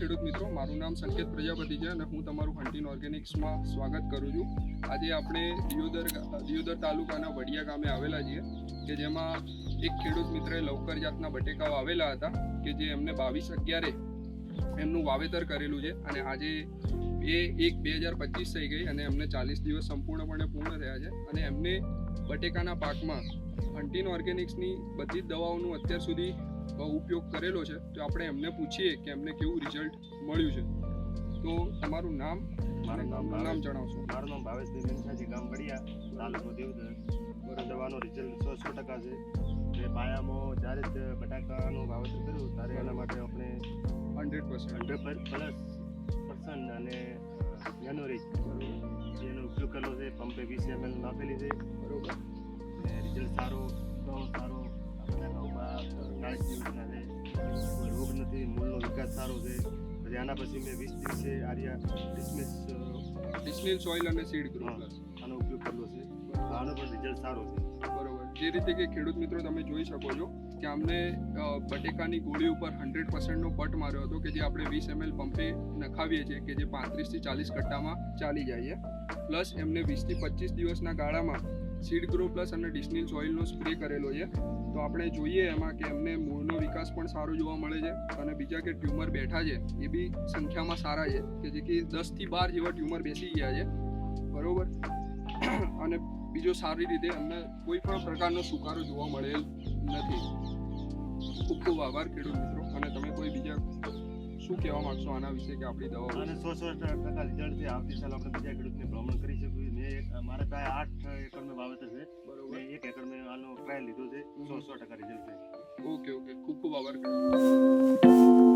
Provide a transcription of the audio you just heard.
ખેડૂત મિત્રો, મારું નામ સંકેત પ્રજાપતિ છે અને હું તમારું હન્ટીન ઓર્ગેનિક્સમાં સ્વાગત કરું છું. આજે આપણે દિયોદર તાલુકાના વડિયા ગામે આવેલા છીએ કે જેમાં એક ખેડૂત મિત્રએ લવકર જાતના બટેકાઓ આવેલા હતા કે જે એમને 22/11 એમનું વાવેતર કરેલું છે અને આજે એ 1/2025 થઈ ગઈ અને એમને 40 દિવસ સંપૂર્ણપણે પૂર્ણ થયા છે અને એમને બટેકાના પાકમાં હન્ટીન ઓર્ગેનિક્સની બધી જ દવાઓનું અત્યાર સુધી ઉપયોગ કરેલો છે. તો આપણે એમને પૂછીએ કે એમને કેવું રિઝલ્ટ મળ્યું છે. તો તમારું નામ જણાવશો? મારું નામ ભાવેશભાઈ મેનસાજી, ગામ વડિયા, તાલુકો દેવદર. દવાનો રિઝલ્ટ 100% છે. એ પાયામાં જ્યારે જ બટાકાનું વાવેતર કર્યું ત્યારે એના માટે આપણે 100% અને નેનોરેજ એનો ઉપયોગ કરેલો છે. પંપે 20 ml નાખેલી છે. બરોબર. રિઝલ્ટ સારો બટાકા ઉભા કોઈ રોગ નથી, મૂળનો વિકાસ સારો છે. પછી આના પછી મેં 20 દિવસે આર્યા ડિસ્મિલ સોઇલ અને સીડ ગ્રો પ્લસ આનો ઉપયોગ કરેલો છે. આનો પણ રિઝલ્ટ સારો છે. બરોબર. જે રીતે કે ખેડૂત મિત્રો તમે જોઈ શકો છો કે અમને બટેકાની ગોળી ઉપર 100%નો પટ માર્યો હતો કે જે આપણે 20 ml પંપે નખાવીએ છીએ કે જે 35 થી 40 કટ્ટામાં ચાલી જાય છે. પ્લસ એમને 20 થી 25 દિવસના ગાળામાં સીડ ગ્રો પ્લસ અને ડિસ્મિલ સોઇલનો સ્પ્રે કરેલો છે. તો આપણે જોઈએ એમાં કે એમને મૂળનો વિકાસ પણ સારો જોવા મળે છે અને બીજા કે ટ્યુમર બેઠા છે એ બી સંખ્યામાં સારા છે કે જે કે 10 થી 12 જેવા ટ્યુમર બેસી ગયા છે. બરોબર. અને બીજો સારી રીતે અમને કોઈ પણ પ્રકારનો સુકારો જોવા મળેલ નથી. ખૂબ ખૂબ આભાર ખેડૂત મિત્રો. અને તમે કોઈ બીજા શું કહેવા માંગશો આના વિશે કે આપણી દવાઓ? અને 100% રિઝલ્ટ છે. આવતી સાલ આપણે બીજા ખેડૂતને ભ્રમણ કરી શકીએ. મેં મારે પાસે 8 એકરનું વાવેતર છે. બરોબર. 1 એકર મેં આનો ટ્રાયલ લીધો છે. 100% રિઝલ્ટ છે. ઓકે. ખૂબ ખૂબ આભાર ખેડૂત.